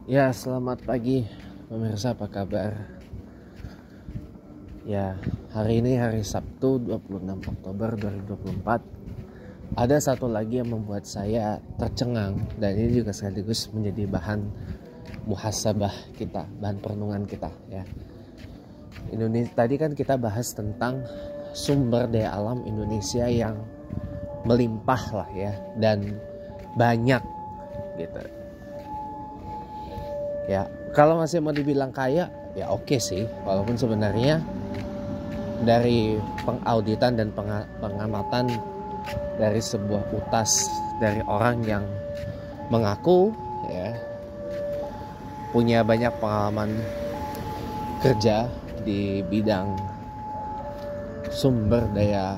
Ya, selamat pagi pemirsa, apa kabar? Ya, hari ini hari Sabtu 26 Oktober 2024. Ada satu lagi yang membuat saya tercengang, dan ini juga sekaligus menjadi bahan muhasabah kita, bahan perenungan kita ya. Indonesia, tadi kan kita bahas tentang sumber daya alam Indonesia yang melimpah lah ya, dan banyak gitu. Ya, kalau masih mau dibilang kaya, ya oke sih. Walaupun sebenarnya dari pengauditan dan pengamatan dari sebuah utas dari orang yang mengaku ya punya banyak pengalaman kerja di bidang sumber daya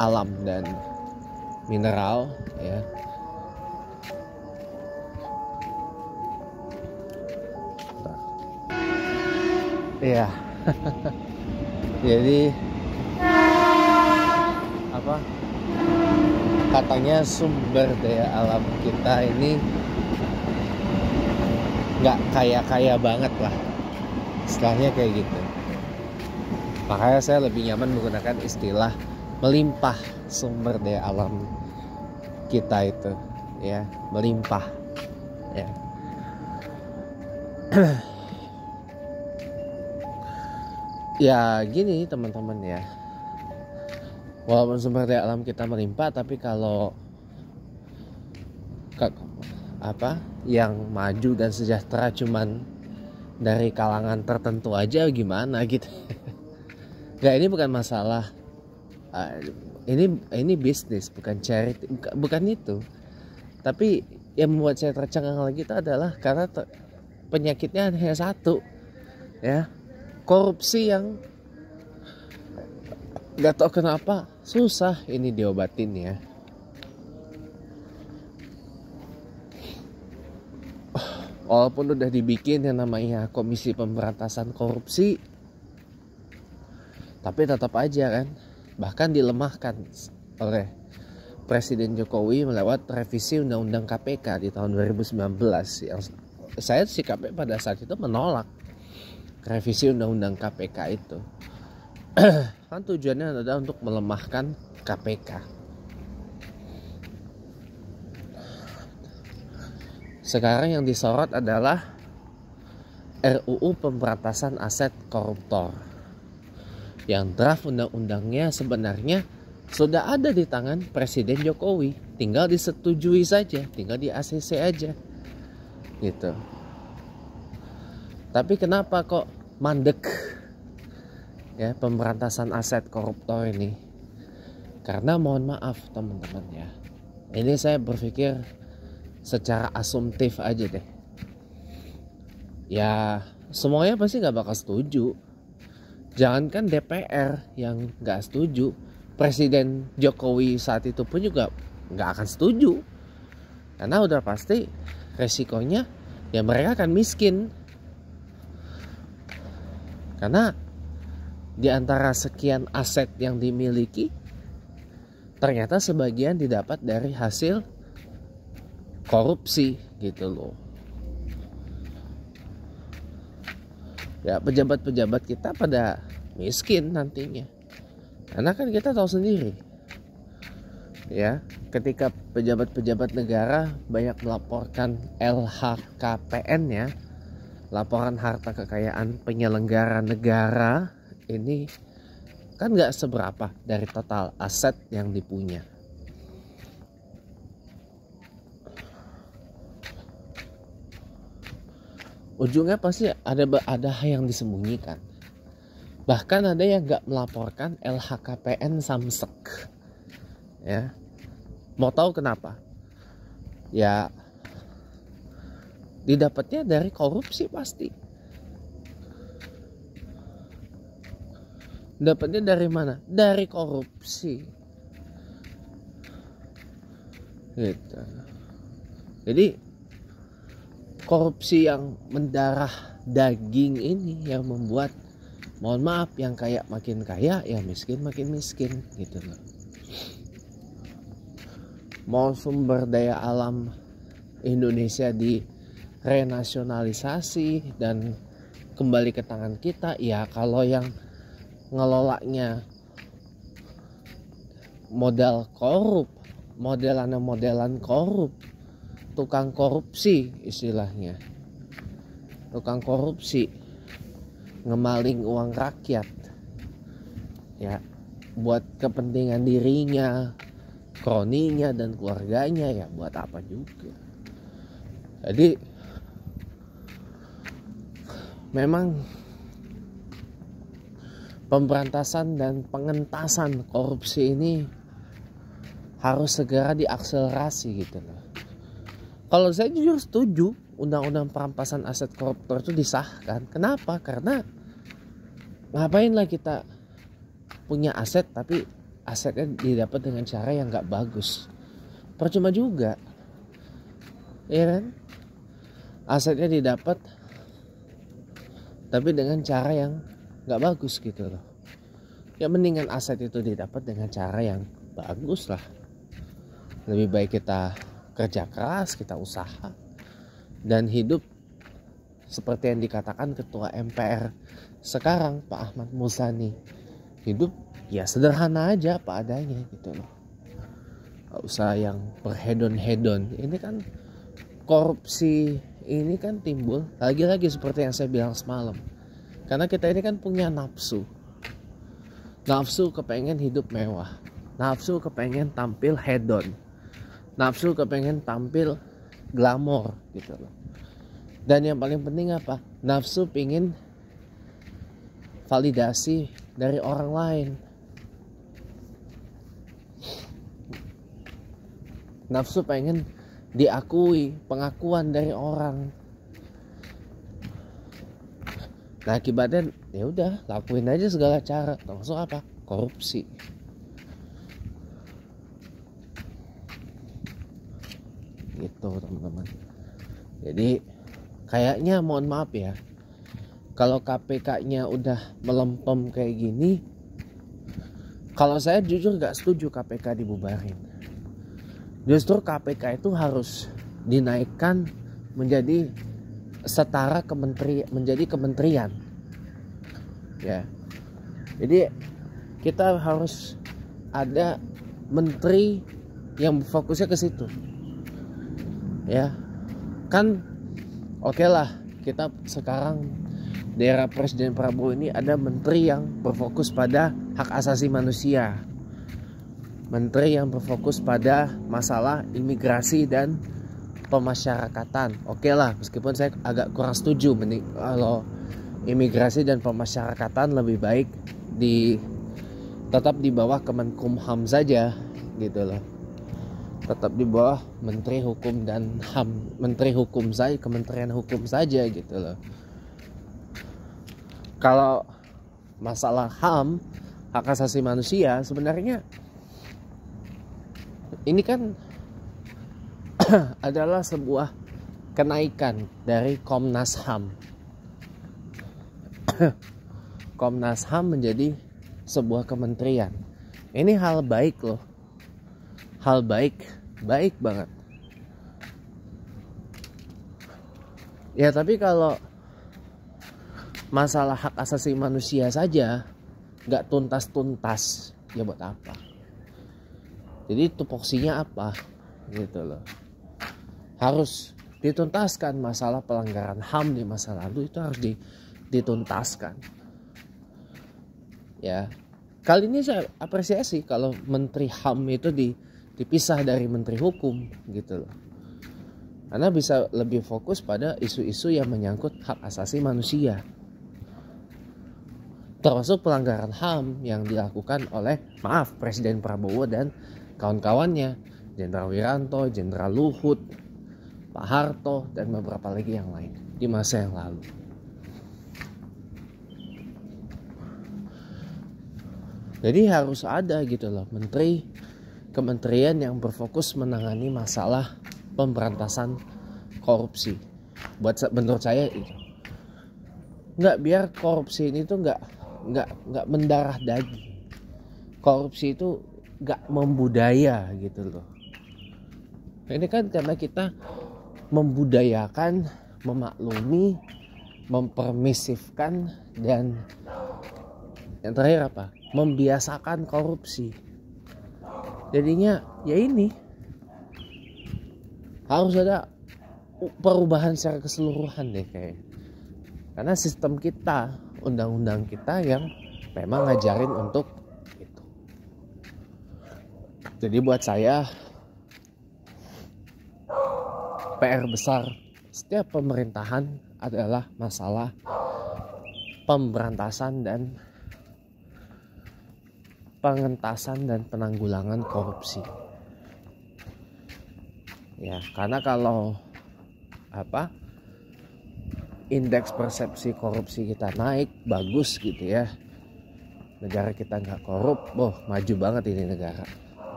alam dan mineral ya. Iya. Jadi apa? Katanya sumber daya alam kita ini nggak kaya-kaya banget lah. Istilahnya kayak gitu. Makanya saya lebih nyaman menggunakan istilah melimpah sumber daya alam kita itu, ya, melimpah. Ya. Ya gini teman-teman ya, walaupun sumber daya alam kita melimpah, tapi kalau yang maju dan sejahtera cuman dari kalangan tertentu aja gimana gitu. Nggak, ini bukan masalah ini bisnis, bukan charity, bukan itu. Tapi yang membuat saya tercengang lagi itu adalah karena penyakitnya hanya satu ya, korupsi yang nggak tahu kenapa susah ini diobatin ya. Walaupun udah dibikin yang namanya Komisi Pemberantasan Korupsi, tapi tetap aja kan, bahkan dilemahkan oleh Presiden Jokowi melewat revisi Undang-Undang KPK di tahun 2019 yang saya sikapnya pada saat itu menolak revisi Undang-Undang KPK itu. Kan tujuannya adalah untuk melemahkan KPK. Sekarang yang disorot adalah RUU Pemberantasan Aset Koruptor, yang draft undang-undangnya sebenarnya sudah ada di tangan Presiden Jokowi, tinggal disetujui saja, tinggal di ACC aja gitu. Tapi kenapa kok mandek ya pemberantasan aset koruptor ini? Karena mohon maaf teman-teman ya, ini saya berpikir secara asumtif aja deh. Ya semuanya pasti gak bakal setuju. Jangankan DPR yang gak setuju, Presiden Jokowi saat itu pun juga gak akan setuju. Karena udah pasti resikonya ya mereka akan miskin. Karena di antara sekian aset yang dimiliki, ternyata sebagian didapat dari hasil korupsi gitu loh. Ya pejabat-pejabat kita pada miskin nantinya. Karena kan kita tahu sendiri ya, ketika pejabat-pejabat negara banyak melaporkan LHKPN ya, laporan harta kekayaan penyelenggara negara, ini kan gak seberapa dari total aset yang dipunya. Ujungnya pasti ada yang disembunyikan. Bahkan ada yang gak melaporkan LHKPN samsek ya. Mau tahu kenapa? Ya didapatnya dari korupsi pasti. Dapatnya dari mana? Dari korupsi gitu. Jadi korupsi yang mendarah daging ini yang membuat, mohon maaf, yang kaya makin kaya, yang miskin makin miskin gitu loh. Mau sumber daya alam Indonesia direnasionalisasi dan kembali ke tangan kita? Ya kalau yang ngelolanya modelan korup, tukang korupsi istilahnya, tukang korupsi, ngemaling uang rakyat ya buat kepentingan dirinya, kroninya dan keluarganya, ya buat apa juga. Jadi memang pemberantasan dan pengentasan korupsi ini harus segera diakselerasi gitu loh. Kalau saya jujur setuju undang-undang perampasan aset koruptor itu disahkan. Kenapa? Karena ngapainlah kita punya aset tapi asetnya didapat dengan cara yang gak bagus. Percuma juga, ya kan? Asetnya didapat tapi dengan cara yang gak bagus gitu loh. Ya mendingan aset itu didapat dengan cara yang bagus lah. Lebih baik kita kerja keras, kita usaha, dan hidup seperti yang dikatakan Ketua MPR sekarang Pak Ahmad Muzani. Hidup ya sederhana aja apa adanya gitu loh. Gak usah yang berhedon-hedon. Ini kan korupsi ini kan timbul lagi-lagi seperti yang saya bilang semalam. Karena kita ini kan punya nafsu. Nafsu kepengen hidup mewah. Nafsu kepengen tampil hedon. Nafsu kepengen tampil glamor gitu loh. Dan yang paling penting apa? Nafsu pingin validasi dari orang lain. Nafsu pengen diakui, pengakuan dari orang. Nah akibatnya ya udah lakuin aja segala cara, termasuk apa? Korupsi. Gitu teman-teman. Jadi kayaknya mohon maaf ya, kalau KPK-nya udah melempem kayak gini, kalau saya jujur gak setuju KPK dibubarin. Justru KPK itu harus dinaikkan menjadi setara menjadi kementerian. Ya. Jadi kita harus ada menteri yang fokusnya ke situ. Ya. Kan oke lah, kita sekarang di era Presiden Prabowo ini ada menteri yang berfokus pada hak asasi manusia, menteri yang berfokus pada masalah imigrasi dan pemasyarakatan. Oke lah, meskipun saya agak kurang setuju kalau imigrasi dan pemasyarakatan lebih baik tetap di bawah Kemenkumham saja gitu loh. Tetap di bawah Menteri Hukum dan HAM, Menteri Hukum saja, Kementerian Hukum saja gitu loh. Kalau masalah HAM, hak asasi manusia, sebenarnya ini kan adalah sebuah kenaikan dari Komnas HAM. Komnas HAM menjadi sebuah kementerian. Ini hal baik loh. Hal baik banget. Ya tapi kalau masalah hak asasi manusia saja gak tuntas-tuntas, ya buat apa? Jadi tupoksinya apa? Gitu loh. Harus dituntaskan masalah pelanggaran HAM di masa lalu, itu harus dituntaskan. Ya. Kali ini saya apresiasi kalau Menteri HAM itu dipisah dari Menteri Hukum gitu loh. Karena bisa lebih fokus pada isu-isu yang menyangkut hak asasi manusia. Termasuk pelanggaran HAM yang dilakukan oleh Presiden Prabowo dan kawan-kawannya, Jenderal Wiranto, Jenderal Luhut, Pak Harto, dan beberapa lagi yang lain di masa yang lalu. Jadi harus ada gitu loh kementerian yang berfokus menangani masalah pemberantasan korupsi. Menurut saya itu biar korupsi ini tuh nggak mendarah daging. Korupsi itu nggak membudaya gitu loh. Ini kan karena kita membudayakan, memaklumi, mempermisifkan, dan yang terakhir apa? Membiasakan korupsi. Jadinya ya ini harus ada perubahan secara keseluruhan deh kayak. Karena sistem kita, undang-undang kita yang memang ngajarin untuk itu. Jadi buat saya PR besar setiap pemerintahan adalah masalah pemberantasan dan pengentasan dan penanggulangan korupsi. Ya, karena kalau indeks persepsi korupsi kita naik, bagus gitu ya. Negara kita nggak korup, maju banget ini negara.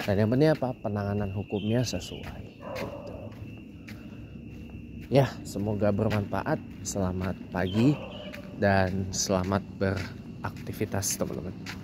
Dan yang penting apa? Penanganan hukumnya sesuai. Gitu. Ya, semoga bermanfaat. Selamat pagi dan selamat beraktivitas teman-teman.